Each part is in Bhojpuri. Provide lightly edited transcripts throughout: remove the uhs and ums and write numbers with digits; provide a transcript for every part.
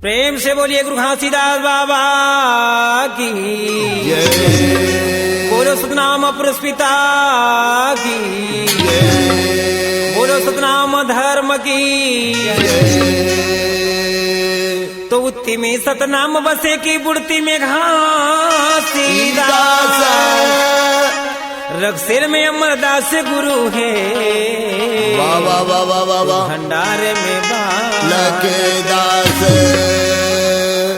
प्रेम से बोलिए गुरु घासीदास बाबा की बोलो सतनाम पुरस्पिता की बोलो सतनाम धर्म की तो उत्ती में सतनाम बसे की बुढ़ती में घासीदास रघुसिर में अमरदास गुरु है भंडार में लकेदास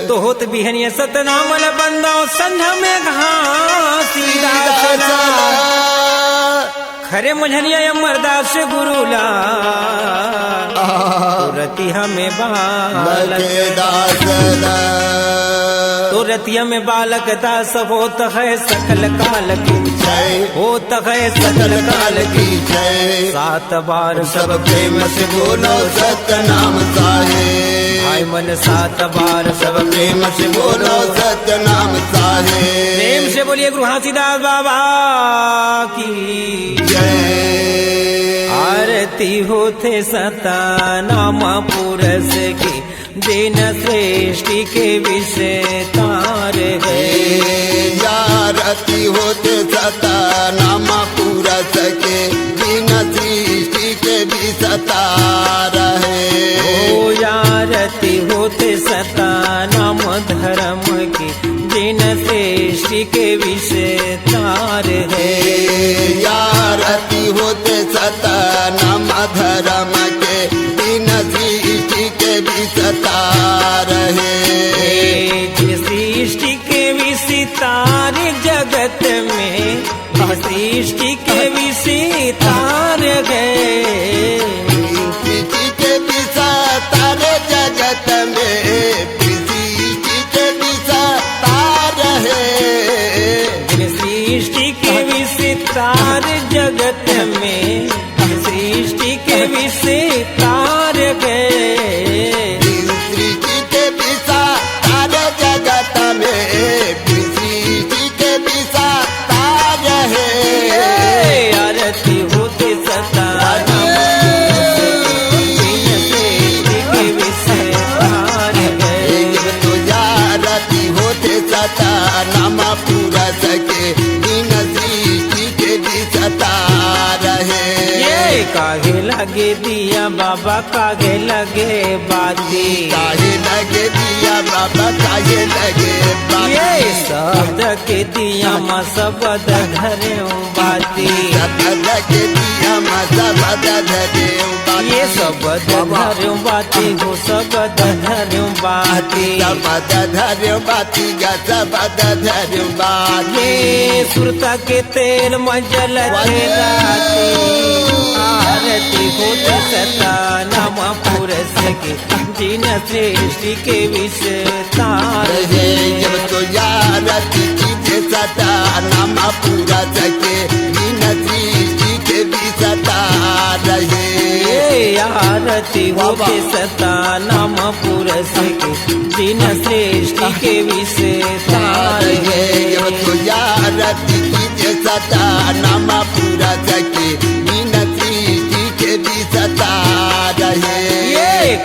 तो होत बिहनिया सतनाम बंदा संध्या में घासीदास खरे मुझनिया अमरदास गुरुला रति हमें लकेदास तो रतिया में बालक दास होत है सकल काल की होत है सकल काल की सात बार सब प्रेम से बोलो सतनाम साहेब भाई मन सात बार सब प्रेम से बोलो सतनाम साहेब प्रेम से बोलिए गुरु घासीदास बाबा की आरती होते सतनाम पुरस की दिन सृष्टि के विषय तार है आरती होते सतनाम पुरस के दिन सृष्टि के विषय तार है ओ आरती होते सतनाम धर्म की दिन सृष्टि के विषय तार है आरती होते सतनाम धर्म के दिन सृष्टि के विस्तार है सृष्टि के विस्तार जगत में सृष्टि के विस्तार है सृष्टि के विस्तार जगत में सृष्टि के विस्तार है सृष्टि के विस्तार जगत में सृष्टि के विस्तार है सृष्टि के विस्तार जगत में सृष्टि के विस्तार है आरती होते सतनाम सृष्टि के विस्तार है तो आरती होते सतनाम पुरस के दिन सृष्टि के विस्तार है काहे लगे दिया बाबा काहे लगे बाती काहे लगे दिया बाबा काहे लगे ये शब्द के दिया माँ सबद धरे बाती शब्द के दिया माँ सबद धरे ये सबद धरे बाती हो सबद धरे बाती सबद धरे बाती गा सबद धरे बाती ये सुरता के तेल मजल राती आरती होते सतनाम पुरस के दिन सृष्टि के विस्तार है जब तो आरती कीजिए सतनाम पुरस के दिन सृष्टि के विस्तार है आरती होते सतनाम पुरस के दिन सृष्टि के विस्तार है जब तो आरती कीजिए सतनाम पुरस के दिन सृष्टि के विस्तार है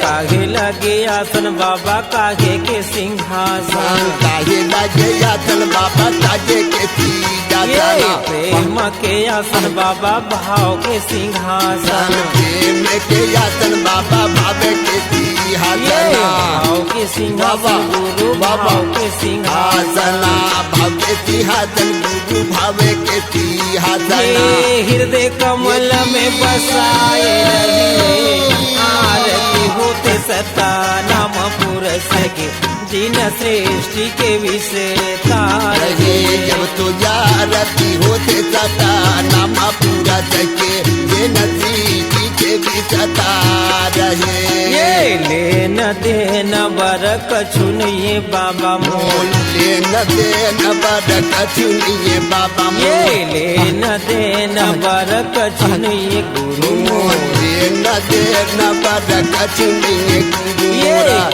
काहे लगे आसन बाबा काहे के सिंहासन काहे लगे आसन बाबा काहे के सिंहासन प्रेम के आसन बाबा भाव के सिंहासन प्रेम के आसन बाबा भाव के सिंहासन भाव के सिंहासन गुरु भाव के सिंहासन भाव के सिंहासन गुरु भाव के सिंहासन हृदय कमल में बसाए रहे आरती होते सतनाम पुरस के दिन सृष्टि के विस्तार है जब तो आरती होते सतनाम पुरस के दिन सृष्टि के विस्तार है लेन देन बर कछुनिए बाबा मोल लेन देन बर कछुनिए बाबा मोल लेन देन बर कछुनिए गुरु मोल लेन देन बर कछुनिए गुरु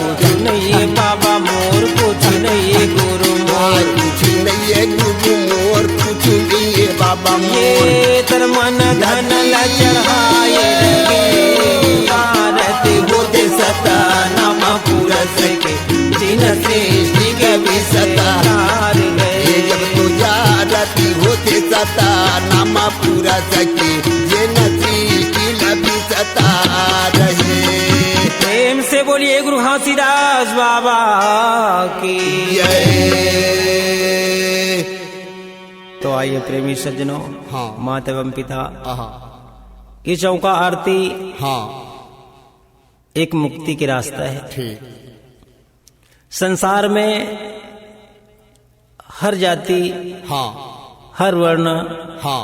कुछ नहीं बाबा मोर कुछ नहीं गुरु मोर कुछ नहीं गुरु मोर कुछ नहीं बाबा मोर तर मन धन ल चढ़ाए आरती होते सतनाम पुरस के आता नामा पूरा सके जे नची की लबी सता रहे। प्रेम से बोलिए गुरु घासीदास बाबा की जय। तो आइए प्रेमी सज्जनों, हाँ। माता एवं पिता, आहा, ये चौका आरती हाँ एक मुक्ति की रास्ता है। ठीक। संसार में हर जाति, हाँ हर वर्ण हाँ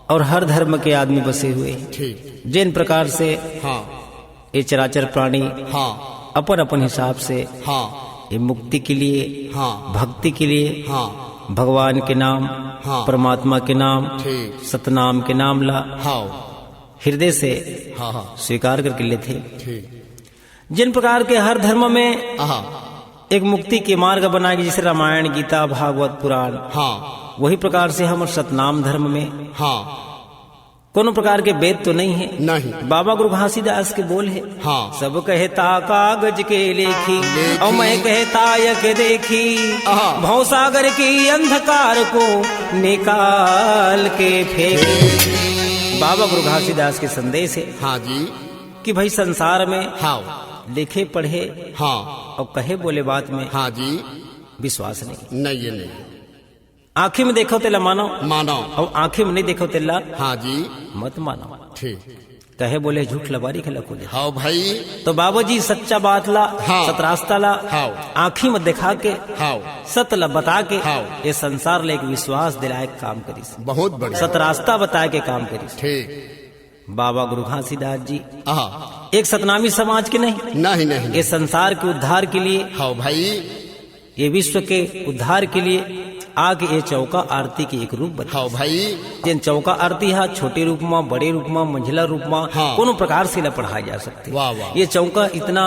और हर धर्म के आदमी बसे हुए हैं। ठीक। जिन प्रकार से हाँ ये चराचर प्राणी हाँ अपन अपन हिसाब से हाँ ये मुक्ति के लिए, हाँ भक्ति के लिए, हाँ भगवान के नाम, हाँ। परमात्मा के नाम, ठीक। सतनाम के नाम ला हाँ हृदय से हाँ हाँ स्वीकार करके लेते। ठीक। जिन प्रकार के हर धर्म में आहा, एक मुक्ति के मार्ग बना के, जैसे रामायण, गीता, भागवत, पुराण, हाँ वही प्रकार से हम सतनाम धर्म में हाँ कोनो प्रकार के भेद तो नहीं है। नहीं। बाबा गुरु घासीदास के बोल है, हाँ। सब कहता कागज के लेखी और मैं कहता यक देखी, आहा। भवसागर की अंधकार को निकाल के फेंकी। बाबा गुरु घासीदास के संदेश है हाँ जी। कि भाई संसार में हाँ लिखे पढ़े हाँ और कहे बोले बात में हाँ जी। विश्वास नहीं। नहीं ये नहीं आंखें में देखो तेला मानो, मानो। और आंखें में नहीं देखो तेला हाँ जी। मत मानो। ठीक। कहे बोले झूठ लबारी खिला खोले। हाँ भाई। तो बाबा जी सच्चा बात ला, हाँ। सत रास्ता ला, हाँ। आंखी में दिखा के, हाँ सत ला बता के, हाँ। ये संसार ले एक विश्वास दिलाए काम करी, बहुत बढ़िया। सत रास्ता बता के काम करी। ठीक। बाबा गुरु घासीदास जी आहा, एक सतनामी समाज के नहीं, नहीं नहीं। ये संसार के उद्धार के लिए, हाँ भाई। ये विश्व के उद्धार के लिए आगे ये चौका आरती की एक रूप बता। हाँ भाई। जिन चौका आरती है छोटे रूप में, बड़े रूप में, मंझला रूप में, हाँ। कोनो प्रकार से न पढ़ाई जा सकती। वाह वाह। ये चौका इतना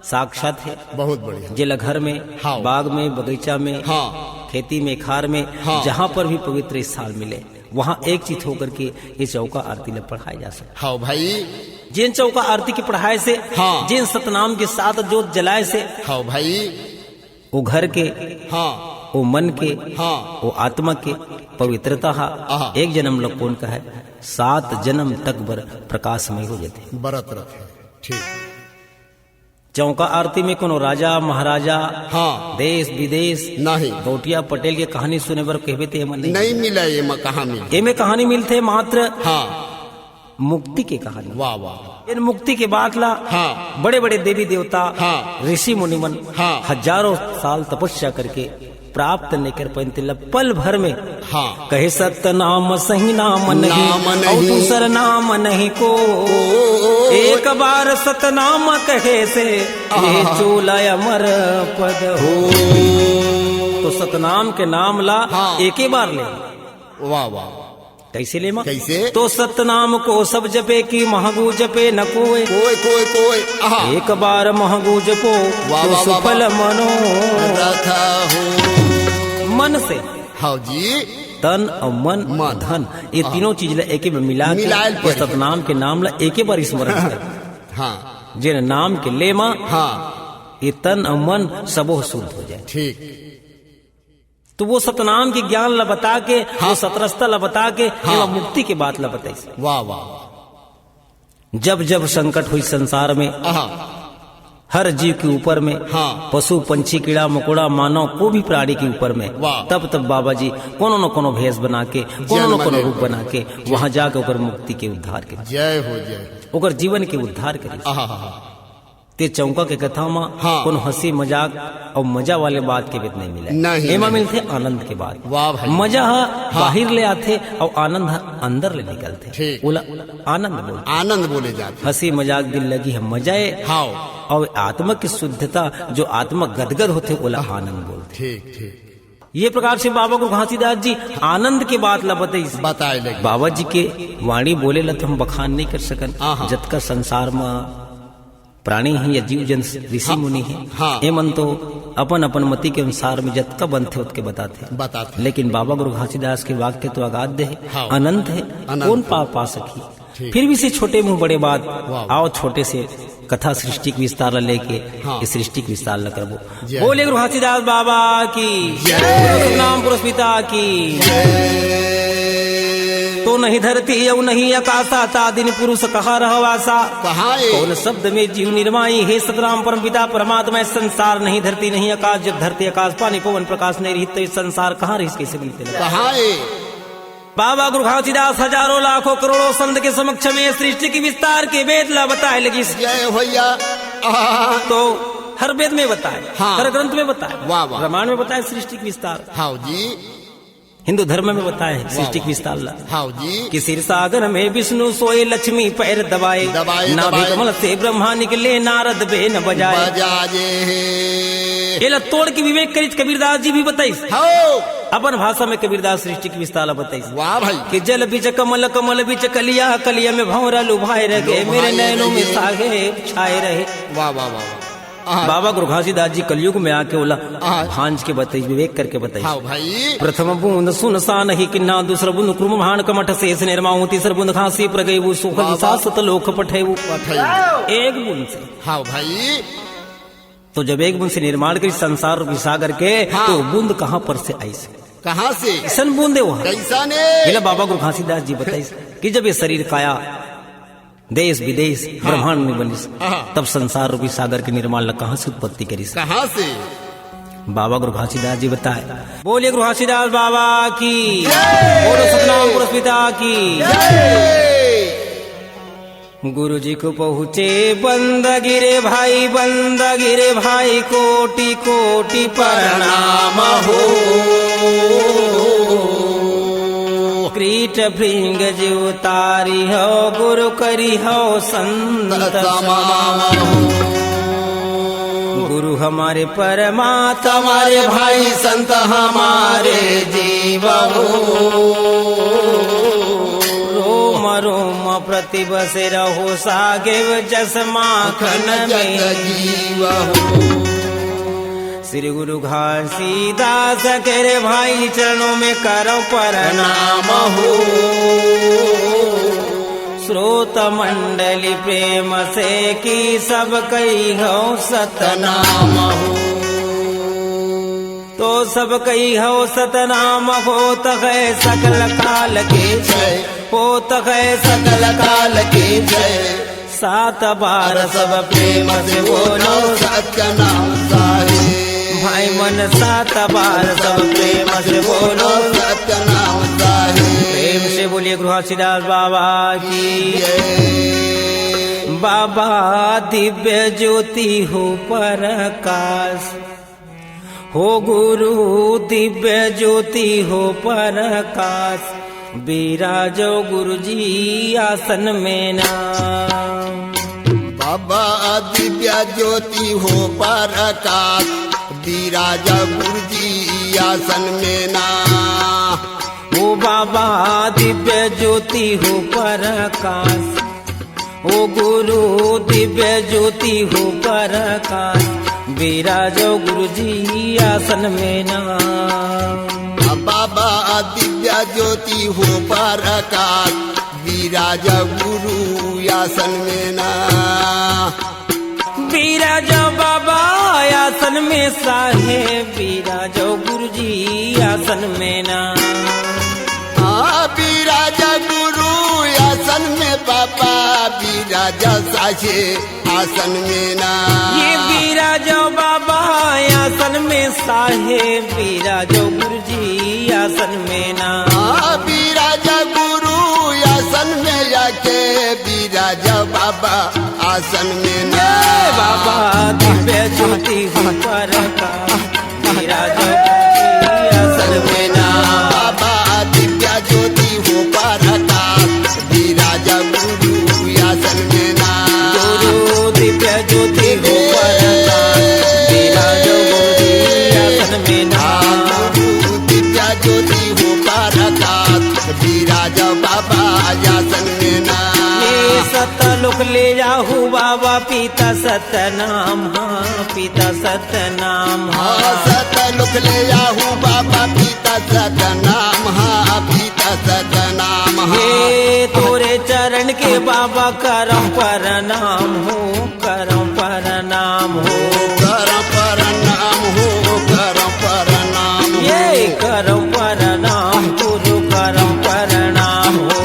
साक्षात है, बहुत बढ़िया। जिला घर में, हाँ। बाग में, बगीचा में, हाँ खेती में, खार में, हाँ। जहाँ पर भी पवित्र स्थान मिले वहाँ एक चीज होकर के ये चौका आरती में पढ़ाई जा सकती। हाँ भाई। जिन चौका आरती की पढ़ाई से, हाँ। जिन सतनाम के साथ जोत जलाए से, हाँ भाई। वो घर के, हाँ वो मन के, हाँ वो आत्मा के पवित्रता आहा। एक जन्म लोग कौन का है, 7 जन्म तक बर प्रकाशमय हो जाते। बरत रखे। ठीक। चौका आरती में कोनो राजा महाराजा, हाँ देश विदेश, नहीं। गौटिया पटेल की कहानी सुने बर कहते थे मन नहीं मिला ये में कहाँ मिला। ये में कहानी मिलते मात्र हाँ मुक्ति की कहानी। वाह वाह। इन मुक्ति के बाद ला हाँ बड़े बड़े देवी देवता, हाँ। ऋषि मुनिमन, हाँ। हजारों साल तपस्या करके प्राप्त नहीं कर पाते, पल भर में हाँ। कहे सत्य नाम सही नाम नाम नहीं, नहीं। और दूसर नाम नहीं को, एक बार सतनाम कहे से ये चूला अमर पद हो। तो सतनाम के नाम ला, हाँ। एक ही बार ले। वाह वाह। कैसे ले मां? कैसे? तो सतनाम को सब जपे की महगू जपे न कोई, कोई कोई कोई। आहा, एक बार महगू जपो वाह, तो वाह, वाह, सुफल मनो। रथा हो। मन से, हाँ जी। तन और मन, मन। धन, ये तीनों चीज ला एक में मिला के मिलायल ये पड़ी। सतनाम के नाम ला एक बार स्मरण कर। हाँ जिन नाम के ले मां, हाँ ये तन और मन सबो शुद्ध हो जाए। ठीक। तो वो सतनाम के ज्ञान ला बता के, वो सतरस्ता ला बता के, हाँ। एवं मुक्ति की बात ला बताई। वाह वाह। जब जब संकट हुई संसार में, आहा, हर जीव के ऊपर में, हाँ। पशु पंछी कीड़ा मकोड़ा मानव को भी प्राणी के ऊपर में, वाह। तब तब बाबा जी कोनो न कोनो भेष बना के, कोनो न कोनो रूप बना के वहां जाके ओकर मुक्ति के उद्धार करे, जय हो जय हो। ओकर जीवन के उद्धार करे। आहा हा हा। ते चौका के कथा में हाँ। कोनो हंसी मजाक और मजा वाले बात के बीच नहीं मिले, नहीं, एमा नहीं। मिलते आनंद के बाद। वाह भाई। मजा बाहर ले आते और आनंद अंदर ले निकलते। ठीक। बोला आनंद बोल, आनंद बोले जाते। हंसी मजाक दिल लगी है मजाए, हाँ और आत्मा की शुद्धता जो आत्मा गदगद होते बोला आनंद बोलते। ठीक ठीक। ये प्रकार से बाबा गुरु घासीदास जी आनंद के बात ला बताई। बताए लगे। बाबा जी के वाणी बोले ला तो हम बखान नहीं कर सकन। आहा। जत का संसार में प्राणी है या जीव जन ऋषि मुनि है, हाँ। ये मन तो अपन अपन मति के अनुसार में जत का बनते उतके बताते। बताते। लेकिन बाबा गुरु घासीदास के वाक्य तो अगाध्य है, हाँ। अनंत है, अनंत। कौन पा सकी। ठीक। फिर भी से छोटे मुंह बड़े बात, वाह। आओ छोटे से कथा सृष्टि के विस्तार ला लेके, हाँ। इस सृष्टि के विस्तार ला करबो। जय। बोले गुरु घासीदास बाबा की जय। नाम पुरुष पिता की जय। तो नहीं धरती यौ नहीं आकाशा ता दिन पुरुष कहा रहवासा। कहाँ है? कौन शब्द में जीव निर्माई हे सतराम परम पिता परमात्मा। संसार नहीं धरती नहीं आकाश, जब धरती आकाश पानी पवन प्रकाश नहीं रही तो संसार कहाँ रही कैसे मिलते लगा। कहाँ है? बाबा गुरु घासीदास हजारों लाखों करोड़ों संत के समक्ष में सृष्टि की विस्तार के वेद ला बताए लगी। जय भैया। तो हर वेद में बताए, हाँ। हर ग्रंथ में बताए, वाह वाह। रामायण में बताए सृष्टि की विस्तार, हाँ जी। हिंदू धर्म में बताए सृष्टि की विस्तार ला। हाँ जी। कि सिर सागर में विष्णु सोए लक्ष्मी पैर दबाए, नाभि कमल से ब्रह्मा निकले नारद बेन बजाए। बजाजे ये तोड़ के विवेक करित कबीरदास जी भी बताइस। हो। अपन भाषा में कबीरदास सृष्टि की विस्तार बताइस। वाह भाई। कि जल बीच कमल कमल बीच कलिया, कलिया में भंवरा लुभाए रहे, मेरे नैनों में सागे छाए रहे। वाह वाह वाह। बाबा गुरु घासीदास जी कलयुग में आके बोला भांज के बताई, विवेक करके बताई। हाँ भाई। प्रथम बूंद सुनसान ही किन्ना, दूसरा बूंद क्रुम भान कमठ शेष निर्माऊ, तीसरा बूंद खांसी प्रगयु सुखद सासत लोक पठेऊ। एक बूंद से। हाँ भाई। तो जब एक बूंद से निर्माण करी संसार विसागर के, हाँ। तो बूंद कहाँ पर से आई से? कहाँ से? सन बूंदे वहाँ कैसा ने? बाबा गुरु घासीदास जी बताई कि जब ये शरीर काया देश विदेश ब्रह्मांड में बनी, तब संसार रूपी सागर के निर्माण कहाँ से उत्पत्ति करी? कहाँ से? बाबा गुरु घासीदास जी बताए। बोलिए गुरु घासीदास बाबा की, बोलो सतनाम पुरुष पिता की। गुरु जी को पहुँचे बंद गिरे भाई, बंद गिरे भाई, कोटि कोटि प्रणाम हो। क्रीट भृंग जीव तारी हो, गुरु करी हो संत समान। गुरु हमारे परमात्मा, हमारे भाई संत हमारे जीव हो। रोम रोम प्रतिबस रहो सागे जस माखन में जीव हो। श्री गुरु घासीदास के भाई चरणों में करो प्रणाम हो। श्रोत मंडली प्रेम से की सब कही हो सतनाम हो। तो सब कही हो सतनाम होत है सकल काल के जय, होत है सकल काल के जय। 7 बार सब प्रेम से बोलो सतनाम साहे भाई मन, 7 बार सब प्रेम से बोलो सतनाम साहे। प्रेम से बोलिए गुरु घासीदास बाबा की। बाबा दिव्य ज्योति हो प्रकाश, हो गुरु दिव्य ज्योति हो प्रकाश। विराजो गुरु जी आसन में नाम। बाबा दिव्य ज्योति हो प्रकाश, विराजा गुरु जी आसन में ना। ओ बाबा दिव्य ज्योति हो प्रकाश, ओ गुरु दिव्य ज्योति हो प्रकाश। विराजो गुरु जी आसन में नाम। बाबा दिव्य ज्योति हो प्रकाश, विराजा गुरु आसन में ना। विराजो बाबा आसन में साहे, विराजो गुरु जी आसन में ना। विराजा गुरु आसन में बाबा, विराजा साहे आसन में ना। ये विराजो बाबा आसन में साहे, विराजो गुरु जी आसन में ना। विराजा गुरु आसन में जाके, विराजा बाबा आसन में ना। बाबा दिव्य ज्योति हो प्रकाश, विराजो गुरु जी आसन में ना। बाबा दिव्य ज्योति हो प्रकाश, विराजा गुरु आसन में ना। गुरु दिव्य ज्योति हो प्रकाश, विराजो गुरु जी आसन में ना। गुरु दिव्य ज्योति हो प्रकाश, विराजा बाबा आसन में ना। ये सतलोक ले जाहू बाबा पिता सतनाम, हाँ पिता सतनाम। सतलोक ले जाहू बाबा पिता सतनाम, हाँ पिता सतनाम। हे तोरे चरण के बाबा करम प्रणाम हो, करम प्रणाम हो, करम प्रणाम हो, करम प्रणाम। ये करम प्रणाम गुरु करम प्रणाम हो।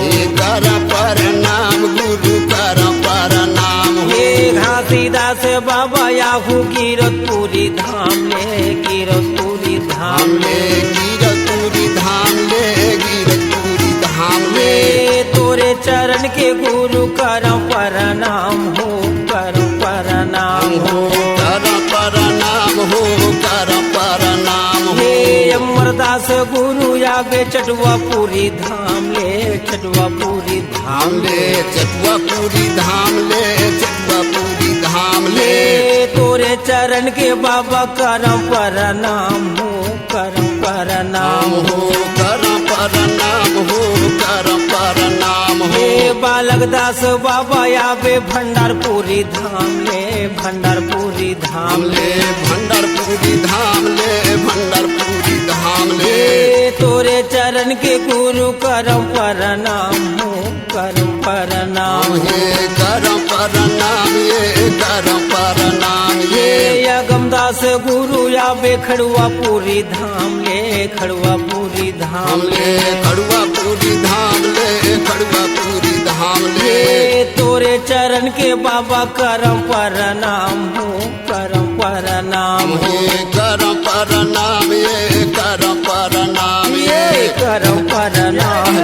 से बाबा याहू गिरतपुरी धाम ले, गिरतपुरी धाम ले, गिरतपुरी धाम ले, गिरतपुरी धाम ले। तोरे चरण के गुरु करम प्रणाम हो, करम प्रणाम हो, करम प्रणाम हो, करम प्रणाम हो। हे अमरदास गुरु यावे चटुआपुरी धाम ले, चटुआपुरी धाम ले, चटुआपुरी धाम ले, चटुआपुरी धाम ले। तोरे चरण के बाबा करम प्रणाम हो, करम प्रणाम हो, करम प्रणाम हो, करम प्रणाम हो। हे बालक दास बाबा यावे भंडारपुरी धाम ले, भंडारपुरी धाम ले, भंडारपुरी धाम ले, भंडारपुरी धाम ले। तोरे चरण के गुरु करम प्रणाम हो, करम प्रणाम हे, करम प्रणाम ये, करम प्रणाम ये। यगमदास गुरु यावे खड़ुआपुरी धाम ले, खड़ुआपुरी धाम ले, खड़ुआपुरी धाम ले, खड़ुआपुरी धाम ले। तोरे चरण के बाबा करम प्रणाम हो, करम प्रणाम हो, करम प्रणाम ये, करम प्रणाम ये। करम प्रणाम,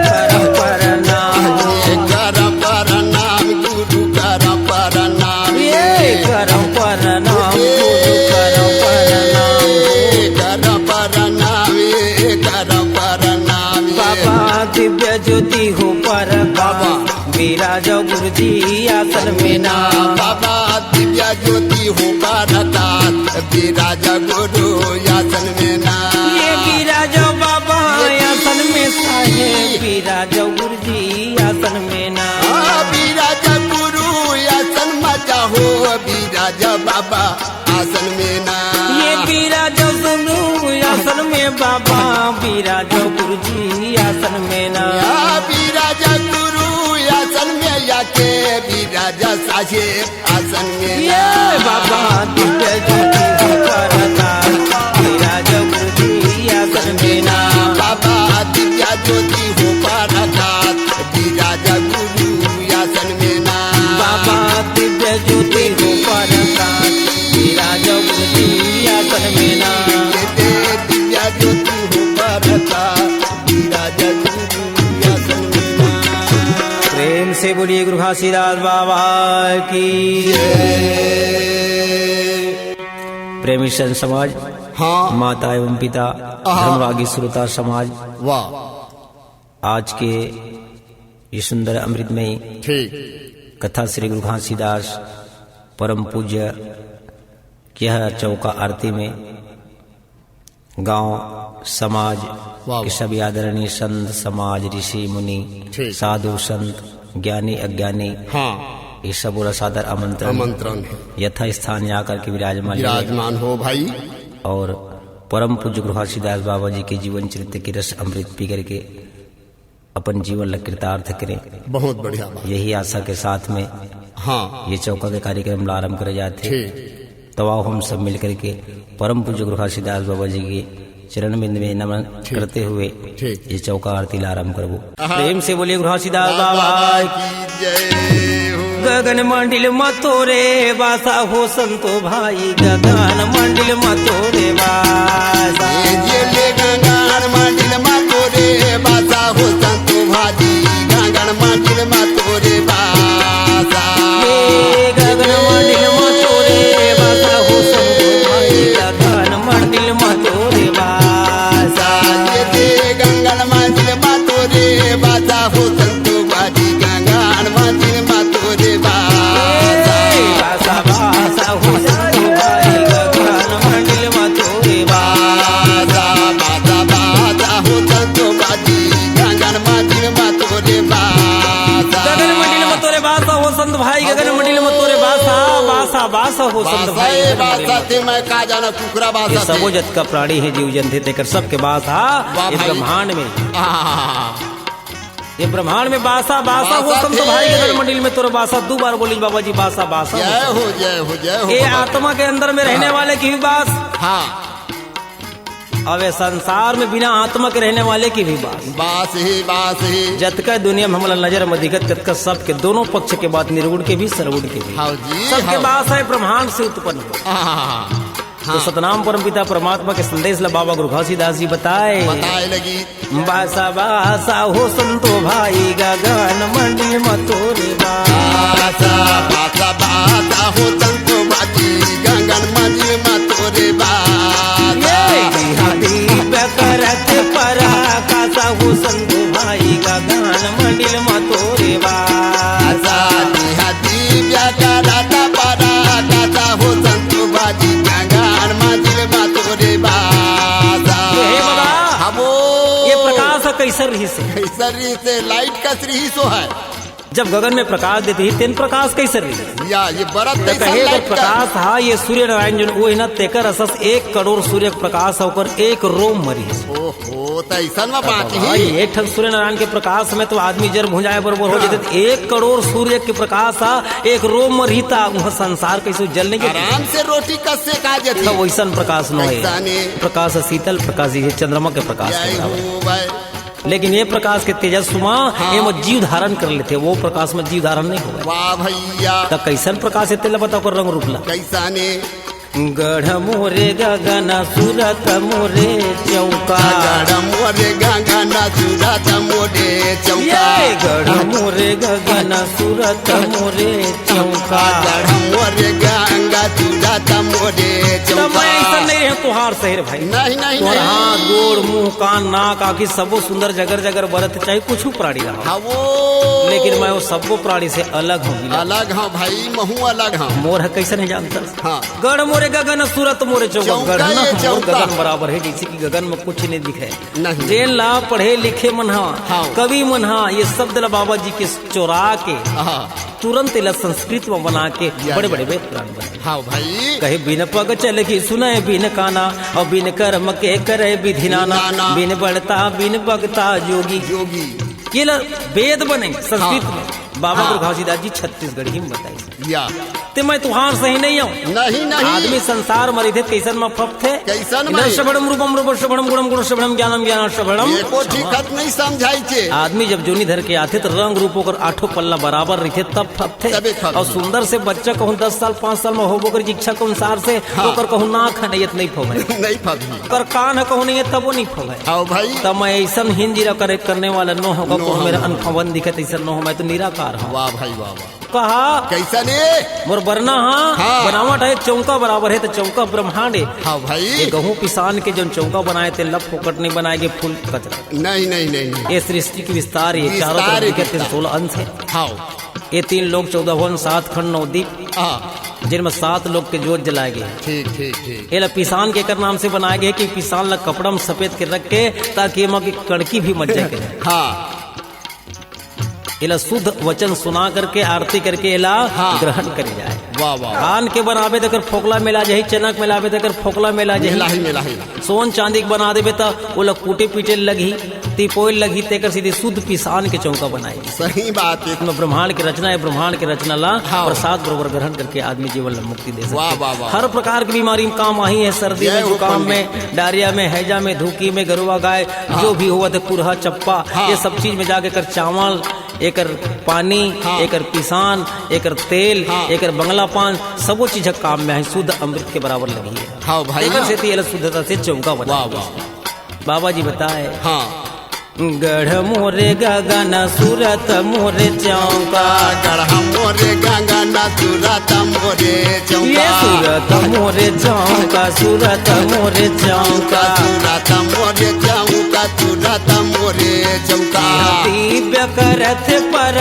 करम प्रणाम, करम प्रणाम गुरु, करम प्रणाम ये करम प्रणाम गुरु, करम प्रणाम, करम प्रणाम ये, करम प्रणाम। बाबा दिव्य ज्योति हो पर बाबा विराज गुरु जी आसन में ना। बाबा दिव्य ज्योति हो पारता विराज गुरु आसन में ना। ये विराज बाबा आसन में साहे, विराज गुरु जी आसन में ना। विराज गुरु आसन मजा हो, विराज बाबा आसन में ना। ये विराज गुरु आसन में बाबा विराज गुरु जी आसन में ना। विराज गुरु आसन में जाके विराज साझे आसन में ना। ये बाबा दिव्य ज्योति हो करता विराज गुरु जी आसन में ना। बाबा दिव्य ज्योति हो पारता विराज गुरु आसन में ना। बाबा दिव्य ज्योति हो करता विराज गुरु जी आसन में ना। दिव्य ज्योति हो पारता विराज गुरु आसन में ना। प्रेम से बोलिए गुरु घासीदास बाबा की। प्रेमी संत समाज, हाँ माता एवं पिता, धर्मभागी श्रोता समाज, वाह आज के ये सुंदर अमृतमयी ठीक कथा श्री गुरु घासीदास परम पूज्य यह चौका आरती में गांव समाज के सभी आदरणीय संत समाज, ऋषि मुनि, साधु संत, ज्ञानी अज्ञानी, हाँ ये सब बोला सादर आमंत्रण यथा स्थान आकर के विराजमान हो भाई। और परम पूज्य गुरु घासीदास बाबा जी के जीवन चरित्र के रस अमृत पी करके अपन जीवन कृतार्थ करें। बहुत बढ़िया बात। यही आशा के साथ में हाँ ये चौका के कार्यक्रम आरम्भ करे जाते। तो आओ हम सब मिल करके परम पूज्य गुरु घासीदास बाबा जी के चरण बिंद में नमन करते हुए ये चौका आरती आरम्भ करबो। प्रेम से बोलिए गुरु घासीदास बाबा की जय। गगन मंडिल मतोरे बासा हो संतो भाई, गगन मंडिल मतोरे बासा। गगन मंडिल मतोरे बासा हो संतो भाई, गगन मंडिल मतोरे बासा। गगन मंडिल मतोरे बासा हो संतो भाई, गगन मंडिल मतोरे बासा। गगन मंडिल मतोरे बासा हो संतो भाई, गगन मंडिल मतोरे बासा। बासा बासा हो संतो भाई, गगन मंडिल मतोरे बासा। बासा बासा हो संतो भाई, गगन मंडिल मतोरे बासा। गगन मंडिल मतोरे बासा हो संत भाई, गगन मंडिल मतोरे बासा। बासा बासा हो संत भाई, बासा थे मैं का जाना कुकरा बासा। सबो जत का प्राणी है जीव जंतु तेकर सबके बासा। ये ब्रह्मांड में, ये ब्रह्मांड में बासा बासा हो संत भाई, गगन मंडिल में तोर बासा। 2 बार बोली बाबा जी बासा बासा। जय हो जय हो जय हो। ये आत्मा के अंदर में रहने वाले की भी बास। हाँ अब ये संसार में बिना आत्मा के रहने वाले की भी बास ही जतका दुनिया में हमारा नजर में दिखत ततका सबके दोनों पक्ष के बात निर्गुण के भी सरगुण के भी हाँ जी सबके बात है ब्रह्मांड से उत्पन्न हो। तो सतनाम परमपिता परमात्मा के संदेश ला बाबा गुरु घासीदास जी बताए लगी बासा बासा हो संतो भाई गगन मंडल मतोरे बासा बासा बासा हो संतो भाई गगन मंडल मतोरे करत परा कासा हो संतो भाई गगन मंडल मतोरे बासा दिव्या करत परा कासा हो संतो भाई गगन मंडल मतोरे बासा ये प्रकाश कैसर रही से लाइट का रही सो है जब गगन में प्रकाश देती है तेन प्रकाश कैसे रही या ये बरत कहे तो प्रकाश हा ये सूर्य नारायण जो वो है ना तेकर असस 1 करोड़ सूर्य प्रकाश होकर 1 रोम मरी। ओहो तो ऐसा में बात है एक ठन सूर्य नारायण के प्रकाश में तो आदमी जर भुंजाए बरोबर हो जाते 1 करोड़ सूर्य के प्रकाश हा 1 रोम मरीता वह संसार कैसे जलने के आराम से रोटी कसे का जेती तो वैसा प्रकाश न है प्रकाश शीतल प्रकाश है चंद्रमा के प्रकाश लेकिन ये प्रकाश के तेजस्मा ये जीव धारण कर लेते वो प्रकाश में जीव धारण नहीं होगा। वाह भैया तो कैसन प्रकाश है तेला बताओ कर रंग रूपला कैसा ने गढ़ मोरे गगन सूरत मोरे चौका गढ़ मोरे गगन सूरत मोरे चौका गढ़ मोरे गगन सूरत मोरे चौका गढ़ मोरे गंगा सूरत मोरे चौका ऐसा नहीं है तुहार शहर भाई नहीं हाथ गोड़ मुंह कान नाक आखिर सबो सुंदर जगर जगर बरत चाहे कुछ प्राणी रहा लेकिन मैं वो सबो प्राणी से अलग हूँ भाई महू अलग हूँ मोर है कैसे नहीं जानता गढ़ मोरे गगन सूरत मोरे चौका गगन बराबर है जैसे कि गगन में कुछ नहीं दिखे जेन ला पढ़े लिखे मनहा कवि मनहा ये शब्द ला बाबा जी के चोरा के तुरंत ला संस्कृत में बना के बड़े बड़े वेद पुराण बने भाई कहे बिन पग चल की सुने बिन काना और बिन कर्म के करे विधि नाना बिन बढ़ता बिन बगता जोगी ये ला वेद बने संस्कृत में बाबा गुरु घासीदास जी छत्तीसगढ़ ही बताई ते मैं तुहार सही नहीं हूँ नहीं आदमी संसार मरी थे कैसन में फप थे शबड़म रूपम रूप शबड़म गुणम गुण शबड़म ज्ञानम ज्ञान शबड़म नहीं समझाई छे आदमी जब जोनी धर के आते तो रंग रूप होकर 8 पल्ला बराबर रहे तब फप थे और सुंदर से बच्चा कहूँ 10 साल 5 साल में होबो कर इच्छा के अनुसार से होकर कहूँ नाक है नहीं फोगे कर कान है कहूँ नहीं तब वो नहीं फोगे तब मैं ऐसा हिंदी करे करने वाला न होगा मेरा अनफवन दिखत ऐसा न हो मैं तो निराकार हूँ। वाह भाई वाह कहा कैसा ने मोर बरना बनावट है चौका बराबर है तो चौका ब्रह्मांड है भाई गेहूं पिसान के जो चौका बनाए थे लप फोकट नहीं बनाएंगे फूल कचरा नहीं ये सृष्टि की विस्तार है चारों तरफ 16 अंश है ये 3 लोग 14 भवन 7 खंड 9 दीप जिनमें 7 लोग के जोत जलाए गए। ठीक ये पिसान के कर नाम से बनाए गए कि पिसान ला कपड़ा में सफेद के रख के ताकि माँ की कड़की भी मच जाए इला शुद्ध वचन सुना करके आरती करके इला ग्रहण कर जाए। कान के बनावे तक फोकला मिला जाही चनक मिलावे तक फोकला मिला जाही सोन चांदी बना देवे तो वो कूटे पीटे लगी तिपोल लगी तेकर सीधी शुद्ध पिसान के चौका बनाए। सही बात है ब्रह्मांड की रचना है ब्रह्मांड की रचना ला प्रसाद बरोबर ग्रहण करके आदमी जीवन मुक्ति दे सकते। हर प्रकार की बीमारी में काम आई है सर्दी में जुकाम में डायरिया में हैजा में धूकी में गरुआ गाय जो भी हुआ थे कुरहा चप्पा ये सब चीज में जाके कर चावल एकर पानी एकर पिसान एकर तेल एकर बंगला पान सबो चीज काम में है शुद्ध अमृत के बराबर लगी है। से शुद्धता से चौका बना बाबा जी बताए गढ़ मोरे गगन सूरत मोरे चौका गढ़ मोरे गगन सूरत मोरे चौका सूरत मोरे चौका सूरत मोरे चौका सूरत मोरे चौका सूरत मोरे चौका दिव्य करत पर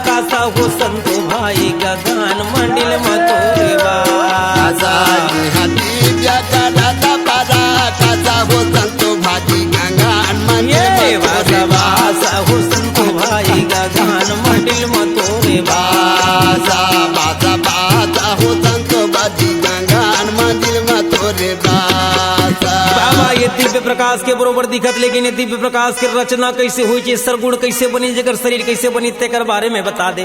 कासा हो संतो भाई गगन मंडिल मतोरे बासा दिव्य करत पर कासा हो संतो भाई गगन मंडिल बासा हो संतो भाई गगन मंडिल मतोरे बासा बासा बासा हो संतो भाई गगन मंडिल मतोरे बासा बाबा ये दिव्य प्रकाश के बरोबर दिखत, लेकिन ये दिव्य प्रकाश के रचना कैसे हुई थी, सरगुण कैसे बनी, जगर शरीर कैसे बनी, तेकर बारे में बता दे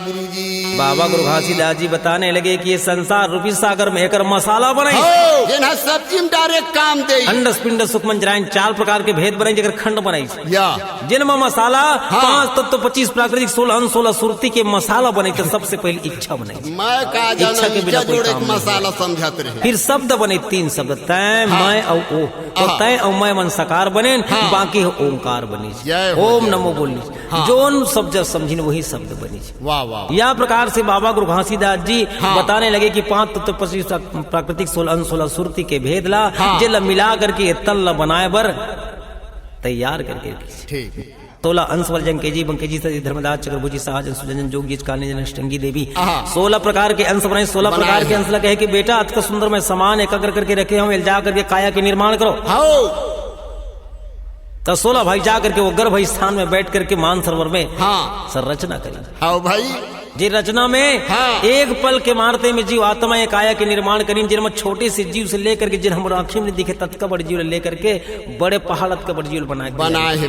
गुरुजी। बाबा गुरु घासीदास जी बताने लगे कि ये संसार रूपी सागर में एकर मसाला बनाई, जेना सब्जी में डायरेक्ट काम दे, अंडस पिंड सुखमन जराइन 4 प्रकार के भेद बनाई, जगर खंड बनाई, जिनमें मसाला 5 तत्व 25 प्राकृतिक 16 अंश 16 सुरती के मसाला बने। तो सबसे पहले इच्छा बनाई, मैं का इच्छा के बिना कोई काम मसाला समझत रहे। फिर शब्द बने 3 शब्द, तय मैं और ओ, तो तय और मैं मन सकार बने, बाकी ओंकार बनी, ओम नमो बोली, जोन शब्द समझिन वही शब्द बनी। वाह वाह। यह प्रकार से बाबा गुरु घासीदास जी बताने लगे कि 5 तत्व 25 प्राकृतिक 16 अंश 16 सुरती के भेद ला, जिला मिला करके तल बनाए बर तैयार करके ठीक 16 अंश वाल जंकेजी बंकेजी सदी धर्मदास चक्रभुजी सहजन सुजन जोग जीत काली जन अष्टंगी देवी 16 प्रकार के अंश बनाए। 16 प्रकार के अंश लगे कि बेटा अत सुंदर में समान एकाग्र करके रखे हम जा करके काया के निर्माण करो। तो 16 भाई जा करके वो गर्भ स्थान में बैठ करके मान सरोवर में संरचना करी। भाई जी रचना में एक पल के मारते में जीव आत्मा एक काया के निर्माण करी, जिनमें छोटे से जीव से लेकर के जिन हम आंखें में दिखे तत्का बड़ जीव लेकर के बड़े पहाड़ का बड़ जीव बनाए है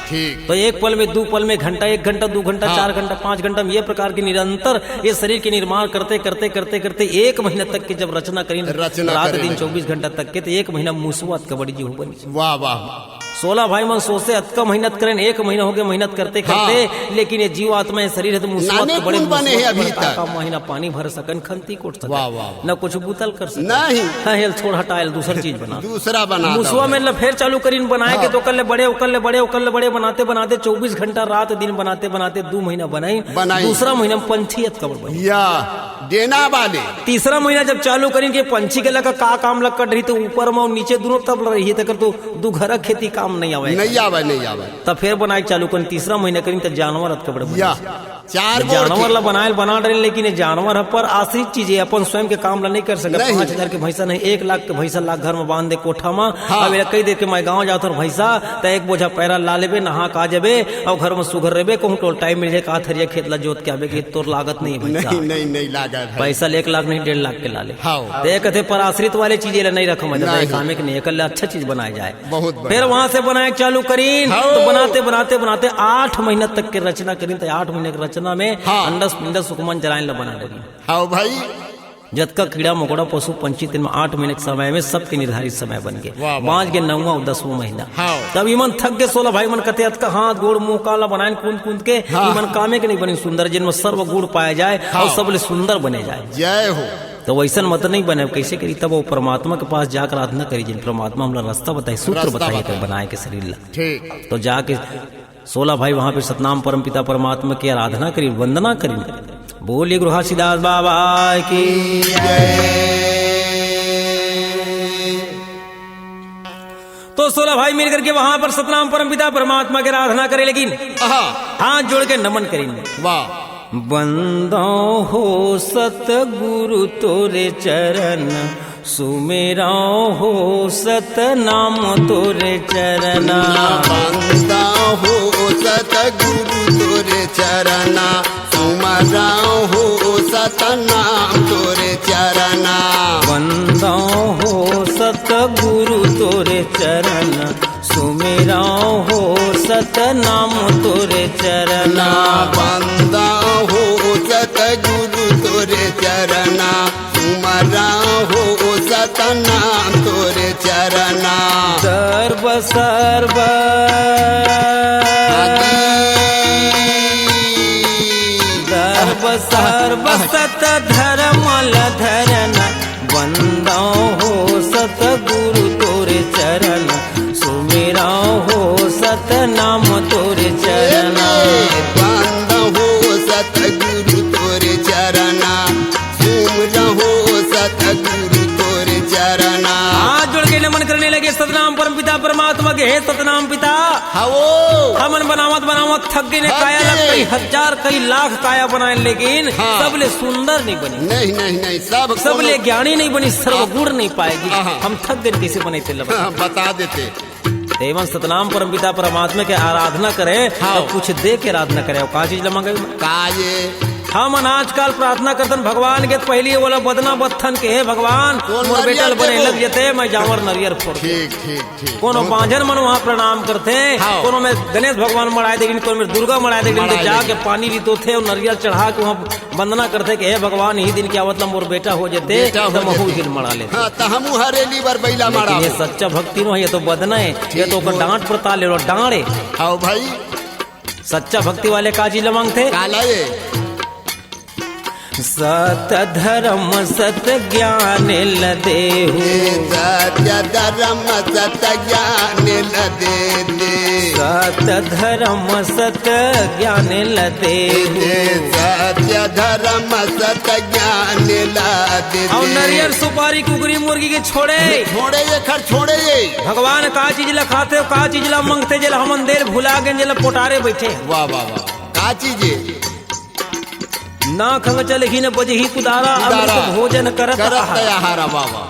ठीक। तो एक पल में 2 पल में घंटा 1 घंटा 2 घंटा 4 घंटा 5 घंटा में ये प्रकार के निरंतर ये शरीर के निर्माण करते करते करते करते 1 महीना तक के जब रचना करी, रात दिन 24 घंटा तक के, तो 1 महीना मुसवत का बड़ी जीव बनी। वाह वाह। 16 भाई मन सोचे अतका मेहनत करें, 1 महीना हो गया मेहनत करते करते, लेकिन ये जीव आत्मा शरीर है तो मुसवत बड़े बने हैं अभी तक। महीना पानी भर सकन, खंती कोट सकन, वाह वाह। न कुछ बुतल कर सकन, नहीं छोड़ हटायल दूसर चीज बना, दूसरा बना मुसवा में फिर चालू करीन बनाए के तो कल बड़े उकल बड़े उकल बड़े बनाते बनाते 24 घंटा रात दिन बनाते बनाते 2 महीना बनाई। दूसरा महीना पंछियत कबर बनी या देना वाले। तीसरा महीना जब चालू करें कि पंछी के लगा का काम लग कर रही, तो ऊपर में और नीचे दोनों तब रही है, तो दू घर खेती काम नहीं आवे नहीं आवे। तब फिर बनाए चालू करें। तीसरा महीना करें तो जानवर अत कबड़ या 4 जानवर ला बनाए बना रहे, लेकिन जानवर पर आश्रित चीज है, अपन स्वयं के काम ला नहीं कर सकते। 5000 के भैंसा नहीं, 1 लाख के भैंसा लाख घर में बांध दे कोठा में। अब कई देर के मैं गाँव जाता हूँ भैंसा तो 1 बोझा पैरा ला लेबे, नहा का जाबे और घर में सुघर रेबे, कहूँ टोल टाइम मिल जाए का थरिया खेत ला जोत के आबे की तोर लागत नहीं नहीं लागत पैसा 1 लाख नहीं 1.5 लाख के ला ले। कहते पर आश्रित वाले चीजें नहीं रखो, काम के नहीं एक अच्छा चीज बनाया जाए। फिर वहां से बनाए चालू करीन, तो बनाते बनाते बनाते 8 महीना तक के रचना करीन। तो 8 महीने की रचना में अंडस पिंडस सुखमन जराइन ला बना लगी। हाँ भाई जतका कीड़ा मकोड़ा पशु पंछी दिन में 8 महीने के समय में सबके निर्धारित समय बन गए। 5 के 9वां और 10वां महीना तब इमन थक गए। 16 भाई मन कते का हाथ गोड़ मुंह काला बनाए कूद कूद के इमन कामे के नहीं बनी सुंदर, जिनमें सर्व गुण पाया जाए और सब सुंदर बने जाए। जय हो। तो वैसा मत नहीं बने, कैसे करी? तब वो परमात्मा के पास जाकर आराधना करी, जिन परमात्मा हमला रास्ता बताए, सूत्र बताए तो बनाए के शरीर ला। ठीक। तो जाके 16 भाई वहां पे सतनाम परम पिता परमात्मा की आराधना करी, वंदना करी। बोलिए गुरु घासीदास बाबा की तो 16 भाई मिल करके वहां पर सतनाम परम पिता परमात्मा की आराधना करे, लेकिन हाथ जोड़ के नमन करेंगे। वाह। बंदो हो सतगुरु तोरे चरण, सुमेरा हो सतनाम तोरे चरना। बंदा हो सतगुरु तोरे चरना, सुमरा हो सतनाम तोरे चरना। बंदा हो सतगुरु तोरे चरण, सुमेरा हो सतनाम तोरे चरना। बंदा हो सतगुरु तोरे चरना, सुमरा हो सतनाम तोरे चरना। सर्व सर्व सर्व सत धर्मल धरना। बंदा हो सतगुरु तोरे चरण, सुमेरा हो सतनाम तोरे चरना। बंदा हो सतगुरु तोरे चरना, सुमेरा हो सतगुरु तोरे चरना। हाथ जोड़ के नमन करने लगे सतनाम परम पिता परमात्मा के। हे सतनाम पिता, हमन बनावत बनावत थक गए, काया लग कई 1000 कई लाख काया बनाए, लेकिन सबले सुंदर नहीं बनी। नहीं सबले ज्ञानी नहीं बनी, सर्वगुण नहीं पाएगी। हम थक गए, कैसे बने थे बता देते। एवं सतनाम परम पिता परमात्मा के आराधना करे तो कुछ दे के आराधना करे। का चीज लमांगे? काये हम आजकल प्रार्थना करतन भगवान के पहली बोला बदना बत्थन के हे भगवान कौन मोर बेटल नरियर बने देबो? लग जते मैं जावर नरियर फोड़ ठीक ठीक ठीक कोनो बांझन मन वहाँ प्रणाम करते हैं हाँ। कोनो में गणेश भगवान मढ़ाए देगी कोनो में दुर्गा मढ़ाए देगी तो मढ़ाए जाके पानी भी तो थे और नरियल चढ़ा के वहाँ वंदना करते कि हे भगवान ही दिन क्या मतलब मोर बेटा हो जाते बेटा हो तो महू जेते। दिन मढ़ा लेते हाँ तो हमू हरेली बार बैला मारा लेकिन ये सच्चा भक्ति नो है, ये तो बदना है, ये तो ओकर डांट पड़ता ले लो डांड़े। आओ भाई सच्चा भक्ति वाले का चीज मांगते काला ये सत धर्म सत ज्ञान लदेहु सत्य धर्म सत्य ज्ञान लदे दे सत धर्म सत ज्ञान लदेहु सत्य धर्म सत्य ज्ञान लदे और नरियर सुपारी कुकरी मुर्गी के छोड़े छोड़े ये खर छोड़े ये भगवान का चीज ला खाते का चीज ला मांगते जला हम देर भुला गए जला पोटारे बैठे वाह वाह वाह का चीज ना खंग चलही न बजही कुदारा कुदारा। अमृत भोजन करत करत आहार। आहारा बाबा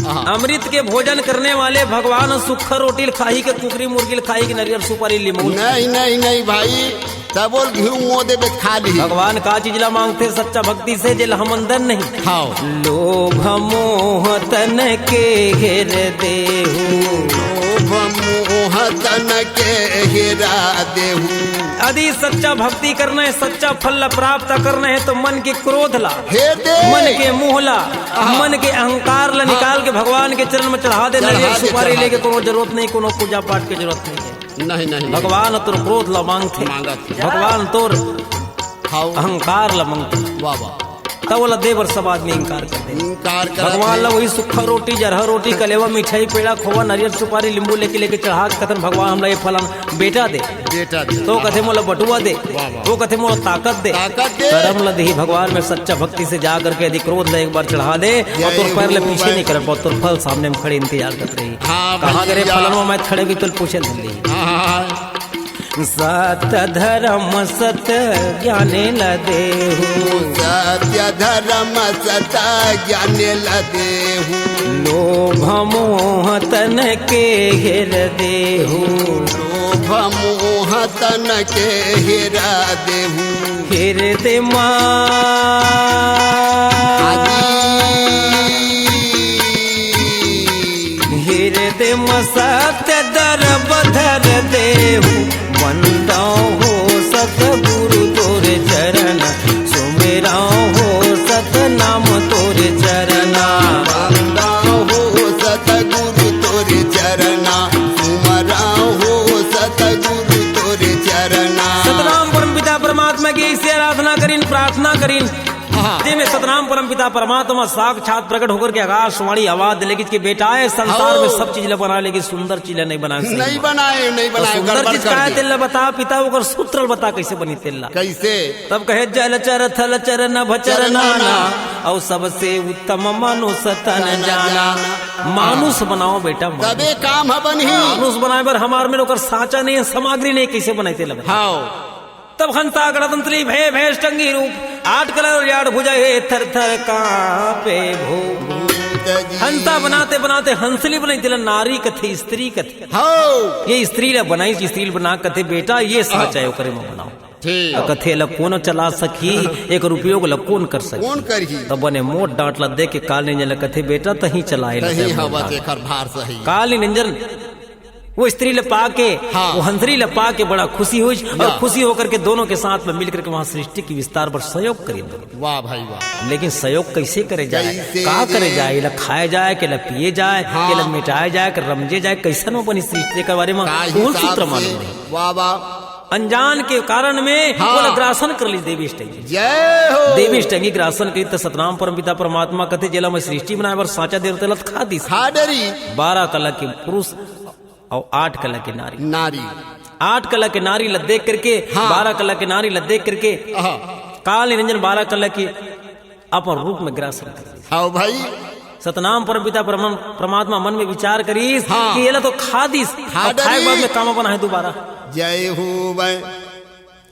हाँ। अमृत के भोजन करने वाले भगवान सुख रोटी खाई के कुकरी मुर्गी खाई के नरियर सुपारी लीमू नहीं नहीं नहीं भाई तब बोल घी मुँह दे बे खा ली भगवान का चीज ला मांगते सच्चा भक्ति से जल हम अंदर नहीं खाओ लोभ मोह तन के घेर देहु मोह तन के हीरा देहू यदि सच्चा भक्ति करना है सच्चा फल प्राप्त करना है तो मन के क्रोध ला हे दे मन के मोह ला मन के अहंकार ला निकाल के भगवान के चरण में चढ़ा दे चढ़ा नरियल दे, सुपारी चढ़ा लेके दे। कोनो जरूरत नहीं कोनो पूजा पाठ की जरूरत नहीं है नहीं नहीं भगवान तोर क्रोध ला मांगते मांगत। भगवान तोर खाओ अहंकार ला मांगते वाह वाह तब वाला देवर सब आदमी इंकार करते इनकार कर भगवान ला वही सुखा रोटी जरहा रोटी कलेवा मिठाई पेड़ा खोवा नारियल सुपारी नींबू लेके लेके चढ़ा के कथन भगवान हमला ये फलन बेटा दे बेटा दे तो कथे मोला बटुआ दे वाह, वाह। तो कथे मोला ताकत दे ताकत दे। कर्म ला दही भगवान में सच्चा भक्ति से जा करके यदि क्रोध ला एक बार चढ़ा दे और तोर पैर ले पीछे नहीं कर पाओ तोर फल सामने में खड़े इंतजार करते रही हाँ, कहाँ करे भैया। फलन में मैं खड़े भी तो पूछे ली हाँ सत धर्म सत ज्ञान लदेहु सत्य धर्म सत्य ज्ञान लदेहू लोभ मोह तन के घेर देहु लोभ मोह तन के हीरा देहू घेर दे घेर दे सत्य दरब धर देहु वंदो हो सतगुरु तोरे चरण सुमेरा हो सतनाम तोरे चरना बंदा हो सतगुरु तोरे चरना सुमरा हो सतगुरु तोरे चरना सतनाम परम पिता परमात्मा की इससे आराधना करीन प्रार्थना करीन में सतनाम परम पिता परमात्मा साक्षात प्रकट होकर के आकाशवाणी आवाज दिले कि बेटा है संसार में सब चीज बना लेकिन सुंदर चीज नहीं बना नहीं बनाए नहीं तो बनाए सुंदर गड़बड़ चीज कर का है दी। तेल बता पिता ओकर सूत्र बता कैसे बनी तेल कैसे तब कहे जल चर थल चर नभ चर नाना और सबसे उत्तम मनुष्य तन जाना मानुष बनाओ बेटा तबे काम है बनी मानुष बनाए पर हमार में ओकर साचा नहीं सामग्री नहीं कैसे बनाई तेल हाँ तब हंता गणतंत्री भय भैंस टंगी रूप 8 कलर याड भुजा हे थर थर कांपे भू हंता बनाते बनाते हंसली बनाई दिला नारी कथे स्त्री कथे हाँ ये स्त्री ला बनाई की स्त्री बना कथे बेटा ये साचा है ओकरे में बनाओ ठीक कथे ला कौन चला सकी एक रुपयोग ला कौन कर सकी कौन करही तब बने मोट डांट ला दे के काली निंजन कथे बेटा तही चलाए सही हवा एकर भार सही काली निंजन वो स्त्री लपा के हाँ। वो हंसरी लपा के बड़ा खुशी हुई और खुशी होकर के दोनों के साथ में मिलकर के वहाँ सृष्टि की विस्तार पर सहयोग करी वाह भाई वाह लेकिन सहयोग कैसे करे जाए कैसे का करे रे? जाए ला खाए जाए के ला पिए जाए हाँ। के ला मिटाए जाए के रमजे जाए कैसे नो बनी सृष्टि के बारे में का कौन हिसाब सूत्र से? मालूम नहीं वाह वाह अनजान के कारण में हाँ। वो ग्रासन कर ली देवी स्टंगी जय हो देवी स्टंगी ग्रासन करी तो सतनाम परम पिता परमात्मा कथे जेला में सृष्टि बनाए पर साचा देवता लत खा दी खा डरी 12 कला के पुरुष और 8 कला की नारी नारी 8 कला के नारी ला देख करके हाँ। 12 कला के नारी ला देख करके हाँ काल निरंजन 12 कला की अपन रूप में ग्रासन कर दी। हाँ भाई सतनाम परम पिता परमात्मा मन में विचार करीस हाँ। कि ये ला तो खा दीस खा और खाए के बाद डरी। में काम बना है दोबारा जय हो भाई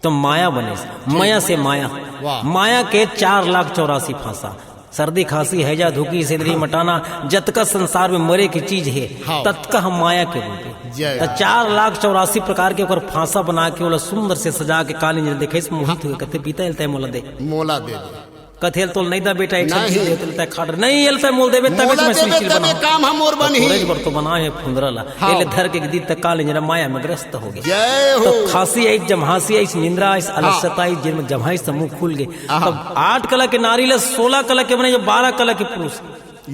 तो माया बने माया से माया वाह। माया के 4,84,000 फांसा सर्दी खांसी हैजा धुकी सिंदरी मटाना जतका संसार में मरे की चीज है हाँ। तत्का हम माया के रूप जय। तो 4,84,000 प्रकार के ओकर फांसा बना के ओला सुंदर से सजा के काली ने देखे इस मोहित हुए कते पीता एलते मोला दे मोला दे दे कथेल तोल नहीं दा बेटा एक नहीं। चीज देते खाड़ नहीं एलते मोल देबे तब मोला में देबे स्वीचिल तबे बना काम हम और बनी थोड़े बर तो बनाए फुंदरला हाँ। एले धर के दी तक काली ने माया में ग्रस्त हो गए जय हो तो खांसी आई जमहासी आई निंद्रा आई अलसता आई जिनमें जमहाई से मुंह खुल गए तब 8 कला के नारी ले 16 कला के बने 12 कला के पुरुष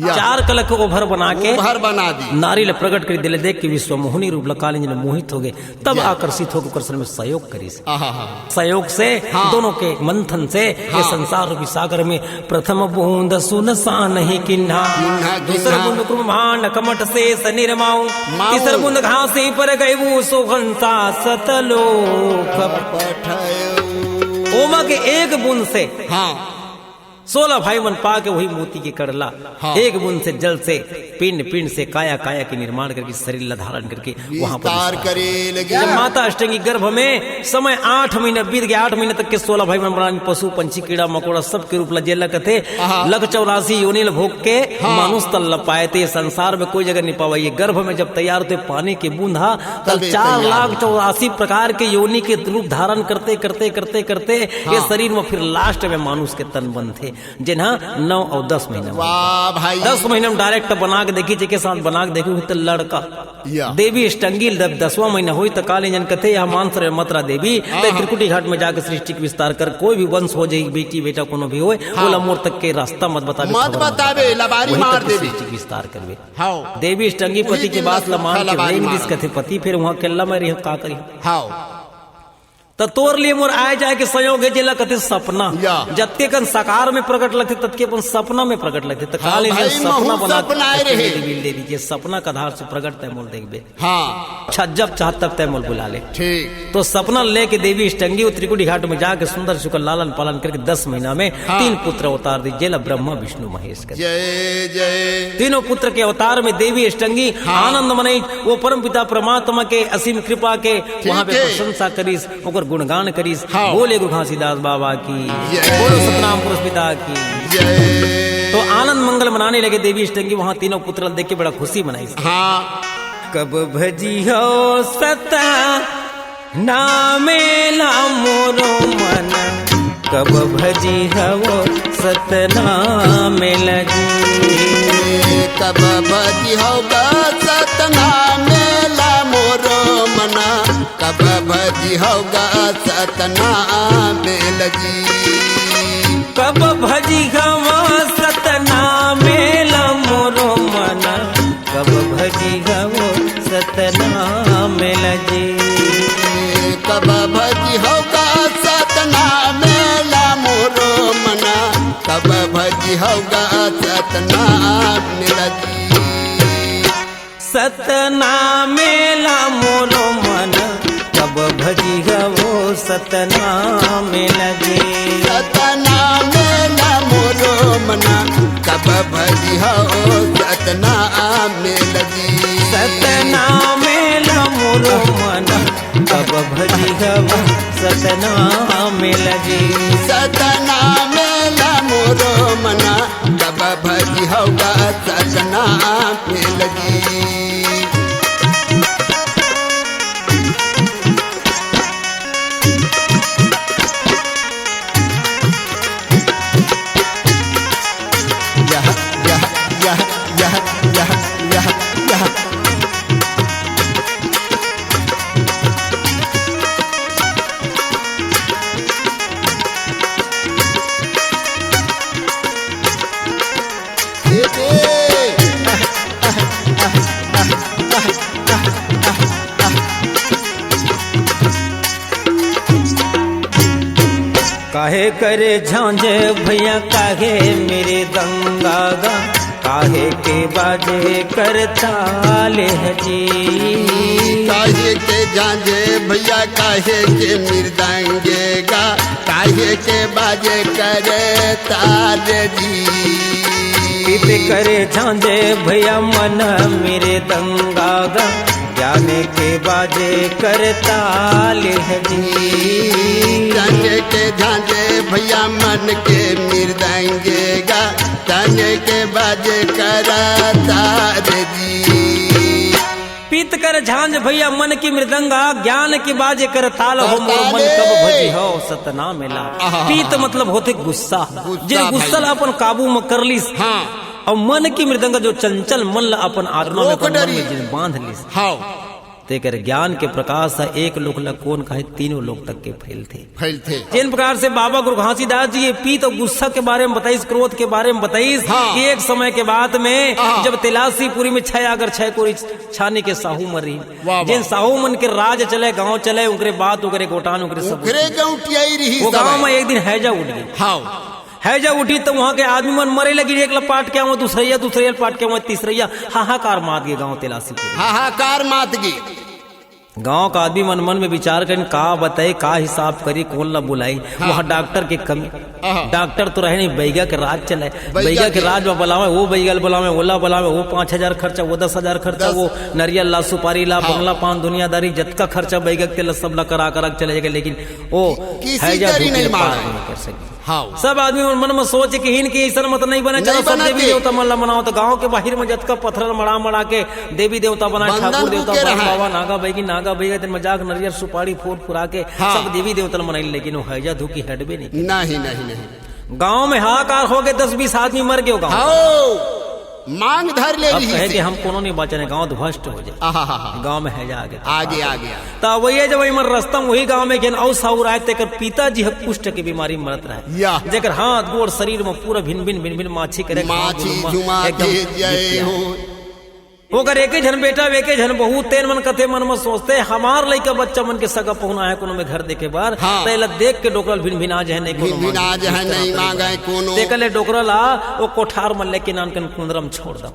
या। 4 कला के ओभर बना के घर बना दी नारी ले प्रकट कर दिले देख के विश्व मोहनी रूप लकाली ने मोहित हो गए तब या। आकर्षित होकर कृष्ण में सहयोग करी से आहा सहयोग से हाँ। दोनों के मंथन से ये संसार रूपी सागर में प्रथम बूंद सुन सा नहीं किन्हा किन्हा, दूसर किन्हा। बूंद कुर्भांड कमट से सनिरमाऊ माऊ। तीसर बूंद घासी पर गई वो सुगंसा सतलोक पठायो ओमा के एक बूंद से हाँ 16 भाई मन पा के वही मोती के करला हाँ। एक बूंद से जल से पिंड पिंड से काया काया के निर्माण करके शरीर ला धारण करके वहां पर विस्तार विस्तार। करे लगे जब माता अष्टंगी गर्भ में समय 8 महीने बीत गए 8 महीने तक के 16 भाई मन बना पशु पंछी कीड़ा मकोड़ा सब के रूप लजेला कथे हाँ। लग 84 योनिल भोग के हाँ। मानुष तल ल पाए थे संसार में कोई जगह नहीं पावा ये गर्भ में जब तैयार होते पानी के बूंदा तब तभी 4,84,000 प्रकार के योनि के रूप धारण करते करते करते करते ये शरीर में फिर लास्ट में मानुष के तन बन थे जिन्हा 9 और 10 महीने में। वाह भाई 10 महीने में डायरेक्ट बना के देखी के साथ बना के देखी तो लड़का या। देवी अष्टंगी जब 10वां महीना हुई तो काली जन कथे या मानसर मतरा देवी तो त्रिकुटी घाट में जाकर सृष्टि के विस्तार कर कोई भी वंश हो जाए बेटी बेटा कोनो भी होए बोला मोर तक के रास्ता मत बतावे मत खबर बतावे लबारी वहीं मार तक के देवी सृष्टि के विस्तार करवे हाँ देवी अष्टंगी पति के बात लमान के लबारी रेंग मारा। दिस कथे पति फिर वहां केल्ला में रही का करी हाँ तो तोर लिए मोर आए जाए के संयोग है जेला कथे सपना या। जत्ते कन साकार में प्रकट लगते तत्के अपन सपना में प्रकट लगते तो हाँ काली भाई, ने सपना महू बना सपना आए रहे। दे दीजिए सपना का आधार से प्रकट तय मोल देखबे हाँ अच्छा जब चाह तब तय मोल बुला ले ठीक तो सपना लेके देवी अष्टंगी त्रिकुटी घाट में जाके सुंदर शुक्र लालन पालन करके 10 महीना में हाँ। 3 पुत्र अवतार दी जेला ब्रह्मा विष्णु महेश कर जय जय तीनों पुत्र के अवतार में देवी अष्टंगी आनंद मनाई वो परम पिता परमात्मा के असीम कृपा के वहां पे है। प्रशंसा करीस ओकर गुणगान करीस हाँ। बोले गुरु घासीदास बाबा की जय। बोलो सतनाम पुरुष पिता की जय तो आनंद मंगल मनाने लगे देवी अष्टंगी वहां तीनों पुत्र देख के बड़ा खुशी मनाई हाँ कब भजी हो सता नामेला मोरो मन कब भजी हो सतनामेला जी कब भजी होगा सतना मेला मोरो मना कब भजी होगा सतना मेल जी कब भजी गवा सतना मेला मोरो मना कब भजी गवो सतना मेला जी कब भजी होगा सतना मेला मोरो मना कब भजी होगा सतना मेला जी सतना मेला मोरो मना कब भजी गवो सतना मेला जी सतना मेला मोरो मना कब भजी हो सतना मेल जी सतना मेला मोरो मना कब भजी गवो सतना मेला जी सतना मेला मोरो मना कब भजी होगा सतना मेल जी काहे करे झांझे भैया काहे मेरे दंगा गा काहे के बाजे करताले हजी काहे के झांझे भैया काहे के मृदंगे गा काहे के बाजे करे तार जी पीते करे झांझे भैया मन मेरे दंगा गा जाने के बाजे करताले हजी झांझे के झांझे भैया मन के मृदंगे गा तने के बाजे कराता रे जी। पीत कर झांझ भैया मन की मृदंगा, ज्ञान की बाजे कर ताल हो मोर मन कब भजी हो सतना मिला। पीत मतलब होते गुस्सा, जिन गुस्सा अपन काबू में कर लीस। हाँ और मन की मृदंगा जो चंचल मन अपन आत्मा में जिन बांध लीस। हाँ तेकर ज्ञान के प्रकाश से एक लोक लग कौन कहे तीनों लोक तक के फैलते। जिन प्रकार से बाबा गुरु घासीदास जी ये पीत और गुस्सा के बारे में बताइस, क्रोध के बारे में बताइस। हाँ। एक समय के बाद में जब तिलासीपुरी में 6 कोरी छाने के साहू मरी, जिन साहू मन के राज चले गांव चले, उनके बात उनके गोटान उनके सब वो गांव में एक दिन हैजा उठ गई। हाँ हैजा उठी तो वहां के आदमी मन मरे लगी, एक लपाट के आवा दूसरैया पाट के आवा तीसरैया, हाहाकार मात गए गांव तिलासीपुरी। हाहाकार मात गई। गांव का आदमी मन मन में विचार करें का बताए, का हिसाब करी, कौन ला बुलाई। वहाँ डॉक्टर की कमी, डॉक्टर तो रहे नहीं, बैगा के राज चले। बैगा के राज में बुलावे, वो बैगल बुलावे, ओला बुलावे, वो 5000 खर्चा, वो 10,000 खर्चा, वो नरियल ला, सुपारी ला, बंगला पान दुनियादारी जतका खर्चा बैगा के सब ला करा चले जाएगा, लेकिन वो हैजा नहीं कर सके। सब आदमी मन में सोच के हिन की ऐसा मत नहीं बने, चलो सब देवी देवता मन ला मनाओ। तो गांव के बाहर में जतका पत्थर मड़ा के देवी देवता बनाए, ठाकुर देवता बाबा नागा बैगी नागा बैगा दिन मजाक नरियर सुपारी फोड़ फुरा के सब देवी देवता मनाई, लेकिन वो हैजा धुकी हटबे नहीं। गांव में हाहाकार हो गए, 10-20 आदमी मर गए गाँव। मांग धर ले अब कहे कि हम कोनो नहीं बचने, गांव ध्वस्त हो जाए। गांव में हैजा आगे तब वही जब वही रस्तम वही गांव में गेन औ साउर आए, तेकर पिताजी है कुष्ठ की बीमारी मरत रहे, जेकर हाथ गोड़ शरीर में पूरा भिन भिन माछी करे, ओकर एके झन बेटा एके झन बहू, तेन मन कथे मन में सोचते हमार लइका बच्चा मन के सगा पहुना है कोनो में घर देखे बार। तैला देख के डोकरल भिन आज है नहीं मांगे कोनो देखले डोकरल आ वो कोठार मन लेके नानकन कुंदरम छोड़ दो।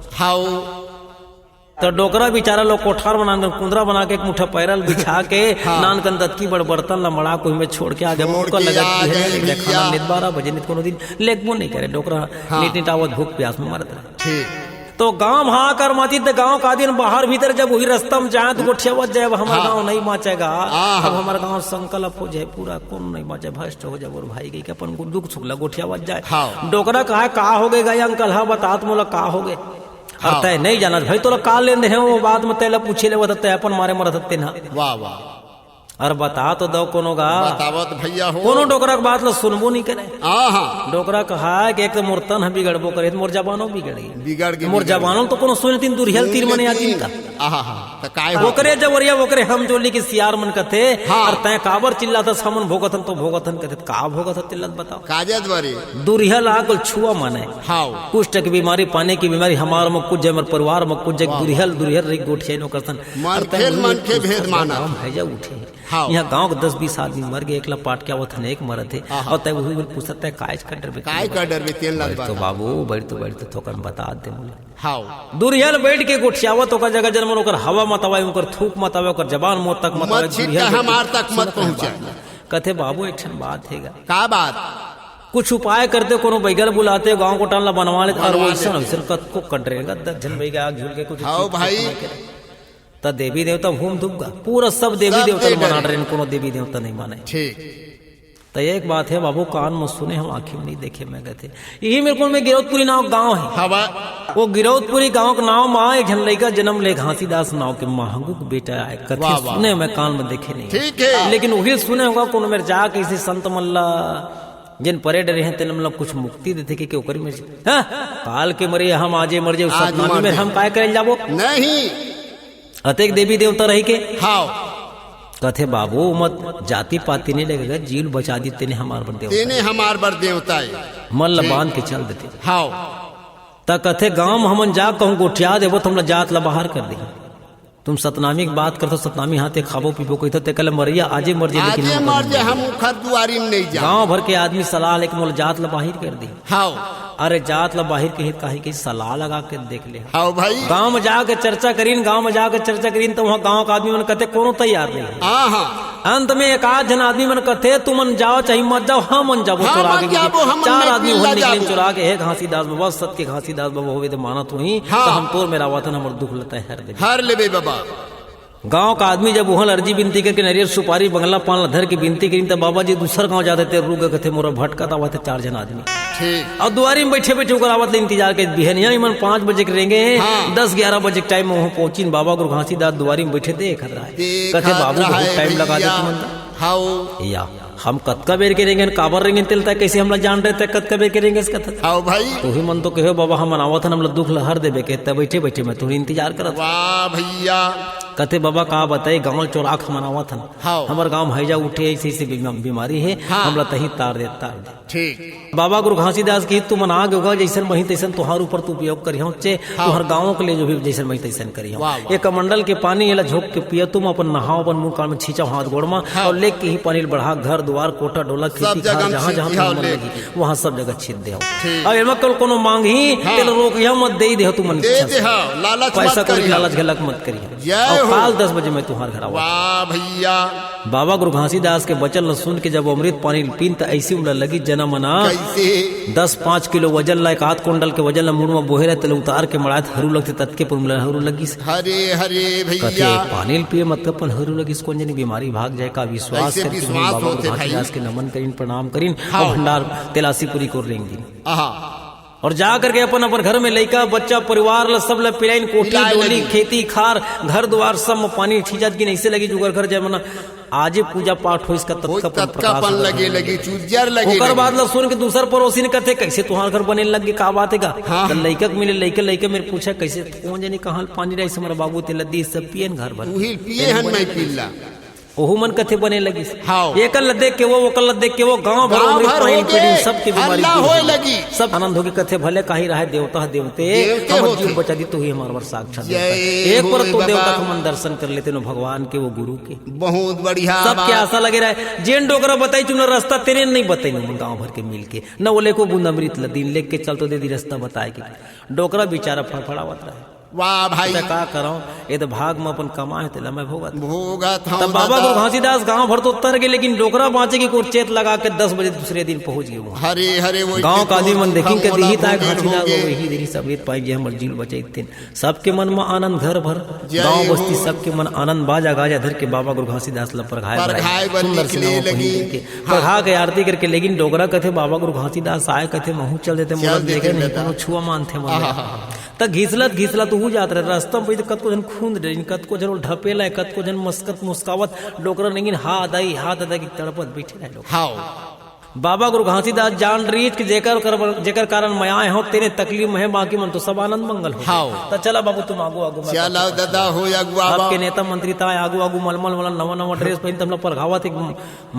तो डोकरा बेचारा लोग कोठार बना कुंदरा बना के एक मुठा पैरल बिछा के नानकन दत्की बड़ बर्तन ला मड़ा को में छोड़ के आगे मुड़का लगा खाना नित 12 बजे नित कोनो दिन लेकबो नहीं करे, डोकरा नीट आवत भूख प्यास में मरत रहे। तो गांव हाहाकार माती, तो गांव का दिन बाहर भीतर जब वही रास्ता में जाए तो गोठियावत जाए, हमारा गांव नहीं बाँचेगा, अब हमारा गांव संकल्प हो जाए पूरा, कौन नहीं बाँचे, भ्रष्ट हो जाए। और भाई गई अपन दुख सुख गोठियावत जाए। डोकरा कहा हो गए गई अंकल, हाँ बतात मोला का हो गए, और तय नहीं जाना भाई तोला का लेन दे, वो बाद में तैला पूछे ले तय अपन मारे मरते ना। वाह और बता तो दो कोनो गा बतावत भैया हो, कोनो डोकरा के बात ला सुनबो नहीं करे। डोकरा कहा कि एक तो मोर तन है बिगड़बो करे, मोर जबानो बिगड़ गई, मोर जबानो तो कोनो सुन तीन दुरियल तीर मने आदमी का ओकरे जवरिया ओकरे हम जोली के सियार मन कथे। और तय काबर चिल्लाता समन भोगतन तो भोगतन कथे, का भोगत चिल्लत बताओ काजत बरी दुरियल आगल छुआ माने। कुष्ठ की बीमारी, पानी की बीमारी, हमार में कुछ हमर परिवार में कुछ दुरियल रे गोठिया नो करतन मन के भेद माना हैजा उठे। यहाँ गांव के 10-20 आदमी मर गए, एकला पाट के आवत एक मरत है। और तय वही पूछत है काज का डर बे तेन लग तो बाबू बैठ तो थोकन बता दे मुझे। दुरियल बैठ के गोठियावत ओकर जगह जन्म ओकर हवा मत आवे, ओकर थूक मत आवे, ओकर जबान मुंह तक मत आवे, हमार तक मत पहुंचे। कथे बाबू एक बात हैगा, का बात? कुछ उपाय करते, कोनो बैगल बुलाते, गांव को टाला बनवा लेते, और वैसा कत को कटरेगा 10 जन बैगा झूल के कुछ भाई तो देवी देवता घूम धूपगा पूरा सब देवी देवता बना रहे, कोनो देवी देवता नहीं माने। ठीक तो एक बात है बाबू, कान में सुने हम आंखें में नहीं देखे मैं गए थे। यही मेरे को में गिरौदपुरी नाव गांव है, वो गिरौदपुरी गांव का नाव में एक झनलई जन्म ले घासीदास नाव के महंगू के बेटा आए, कथे सुने मैं कान में देखे नहीं। ठीक है, लेकिन वही सुने होगा कोनो मेरे जाके इसी संत मल्ला जिन परे डरे हैं तेन मतलब कुछ मुक्ति देते कि ओकरी में काल के मरे हम आजे मर जाए, सतनामी में हम काय करे जाबो नहीं। अतेक देवी देवता रही के कथे बाबू मत जाति पाति नहीं लगेगा, जील बचा दी तेने हमार बर देवता, तेने हमार बर देवता मल्ल बांध के चल देते। त कथे गांव में हमन जा कहूँ गोठिया देवो तुम जात ला बाहर कर दी। तुम सतनामी की बात करते, सतनामी हाथे खाबो पीबो कोई तो कल मरिया आजे मर जाए, लेकिन मर जाए हम खर दुआरी में नहीं जा। गांव भर के आदमी सलाह लेकिन मोल जात ला बाहर कर दी। अरे जात ला बाहर के कहीं की सलाह लगा के देख ले। भाई गांव में जाके चर्चा करीन, गांव में जाके चर्चा करीन तो वहाँ गांव का आदमी मन कहते कोनो तैयार नहीं। अंत में एक आध जन आदमी मन कहते तुम मन जाओ चाहे मत जाओ, हम मन जाबो चुरा के। 4 आदमी निकले चुरा के, हे घासीदास बाबा सत के घासीदास बाबा होवे तो माना तू ही, तो हम तोर मेरा वतन हमर दुख लेता है हर लेबे बाबा। गांव का आदमी जब वहाँ अर्जी बिनती करके नरियर सुपारी बंगला पान धर के बिनती करी तब बाबा जी दूसर गांव जाते थे रुक कथे मोरा भटका था थे 4 जन आदमी ठीक और दुआरी में बैठे बैठे ओकर आवत ले इंतजार के बिहनिया मन 5 बजे के रहेंगे 10-11 बजे के टाइम में वहाँ पहुंची बाबा गुरु घासीदास दुआरी में बैठे देख रहा है कथे बाबू बहुत टाइम लगा दे तुम हाउ या हम कतका बेर के रहेंगे काबर रहेंगे तिलता कैसे हमला जान रहे थे कतका बेर के रहेंगे इसका हाउ भाई तो ही मन तो कहो बाबा हम मनावत हमला दुख लहर देबे के तब बैठे बैठे मैं थोड़ी इंतजार करत वाह भैया कते बाबा का बताए गाँव चौराख मनावत हन हाँ। हमार गाँव हैजा उठे ऐसी ऐसी बीमारी है हमला तही तार दे ठीक बाबा गुरु घासीदास की तू मना होगा जैसन वही तैसन तुहार ऊपर तू उपयोग करी तुहर गाँव के लिए जो भी जैसन वही तैसन करी एक कमंडल के पानी एला झोंक के पिया तुम अपन नहाओ अपन मुंह कान में छींचा हाथ गोड़ में और लेके ही पानी बढ़ा घर द्वार कोटा डोला खेती जहाँ जहाँ लगी वहाँ सब जगह छीन दे अब एमा कल कोनो मांग ही तेल रोक मत दे दे तू मन पैसा कोई लालच गलत मत करी काल 10 बजे मैं तुम्हारे घर आऊँ भैया बाबा गुरु घासीदास के बचन सुन के जब अमृत पानी पीन तो ऐसी उमला लगी जना मना 10-5 किलो वजन ला 1 कुंडल के वजन ला मुड़ में बोहे रहे उतार के मड़ात हरू लगते तत्के पर हरू लगी हरे हरे भैया पानी पिए मतलब पन हरू लगी इसको जनी बीमारी भाग जाए का विश्वास करके बाबा गुरु घासीदास के नमन करीन प्रणाम करीन और भंडार तेलासी पूरी कर लेंगे और जा करके अपन अपन घर में लड़का बच्चा परिवार ला सब ला पिलाइन कोठी डोली खेती खार घर द्वार सब में पानी छींचत की ऐसे लगी जुगर घर जाए मना आजे पूजा पाठ हो इसका तत्कापन लगे चूजर लगे ओकर बाद ला सुन के दूसर पड़ोसी ने कहते कैसे तुम्हार घर बने लग का बात है का लड़का मिले लड़के मेरे पूछा कैसे कौन जानी कहाँ पानी रही हमारा बाबू ते लद्दी सब पियन घर भर पिए हन मैं पीला ओहू मन कथे बने लगी एक देख के वो ओकल देख के वो गांव भर सबके बीमारी होए लगी सब आनंद होगी कथे भले काही रहा देवता देवते हमर जीव बचा दी तो ही हमार साक्षात एक बार तो देवता को मन दर्शन कर लेते नो भगवान के वो गुरु के बहुत बढ़िया सबके आशा लगे रहे जेन डोकरा बताई तुमने रास्ता तेरे नहीं बताई गाँव भर के मिल के न बोले को बूंद अमृत दिन लेके के चल तो दे दी रास्ता बताए के डोकरा बेचारा फड़फड़ावत रहे वाह भाई का करो ये तो भाग में अपन कमाए थे मैं भोगत तब बाबा गुरु घासीदास गांव भर तो उतर गए लेकिन डोकरा बाँचे की कोई चेत लगा के 10 बजे दूसरे दिन पहुंच गए हरे हरे गांव का आदमी मन देखी के दी था घासीदास वही देरी सब पाई जे हमर जीव बचे थे सबके मन में आनंद घर भर गांव बस्ती सबके मन आनंद बाजा गाजा धर के बाबा गुरु घासीदास ला परघाए सुंदर से परघा के आरती करके लेकिन डोकरा कथे बाबा गुरु घासीदास आए कथे महू चल देते मुरत देखे नहीं कोनो छुआ मानते मन तक घिसलत हो जात रहे रास्ता में कतको जन खून डे कतको जन ढपेला कतको जन मस्कत मुस्कावत डोकरा लेकिन हाथ आई की तड़पत बैठे रहे लोग बाबा गुरु घासीदास जान रीत के जेकर कारण मैं आए हो तेरे तकलीफ में है बाकी मन तो सब आनंद मंगल हो तो चला बाबू तुम आगू चला दादा हो आपके नेता मंत्री ताए आगू मलमल वाला नवा ड्रेस पहन तुम परघावत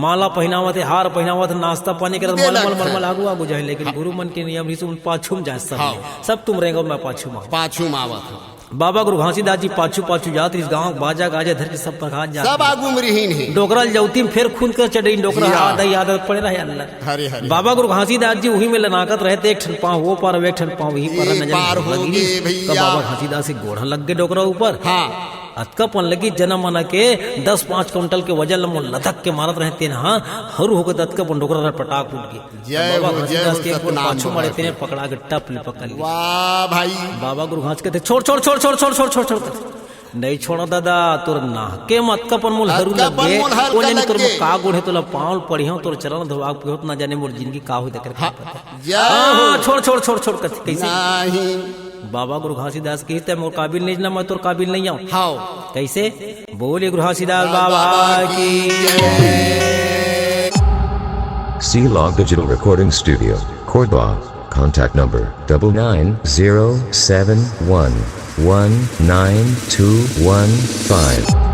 माला पहनावत हार पहनावत नाश्ता पानी करत मलमल आगू जाए लेकिन गुरु मन के नियम रीत पाछू जाए सब तुम रहेगा मैं पाछू मावत बाबा गुरु घासीदास जी पाछू जात इस गांव बाजा गाजा धर के सब प्रकाश जा सब आगू में रहीन है डोकरा जौती में फिर खून कर चढ़ी डोकरा आदत पड़े रहे अल्लाह बाबा गुरु घासीदास जी वही में लनाकत रहते एक ठन पाँव वो पार एक ठन पाँव वही पर नजर लगी बाबा घासीदास गोढ़ा लग गए डोकरा ऊपर अतकापन लगी जन्म मना के 10-5 कुंटल के वजन लथक के मारत रहते ना हरू होकर अतकापन डोकरा पटाक उठ गए बाबा घासीदास के पाछू मारे तेने पकड़ा के टप ले पकड़ लिया वाह भाई बाबा गुरु घास कहते छोड़ नहीं छोड़ा दादा तोर ना के मत का पर मोल हरू लगे को जाने तोर का गुड़े तोला पांव पड़ियो तोर चरण धोवा पियो ना जाने मोर जिंदगी का होई देकर छोड़ कैसे नहीं बाबा गुरु घासीदास कहते मोर काबिल नहीं ना मैं तोर काबिल नहीं आऊं कैसे बोले गुरु घासीदास बाबा की C-Log Digital Recording Studio, Cordoba. Contact number 9907119215.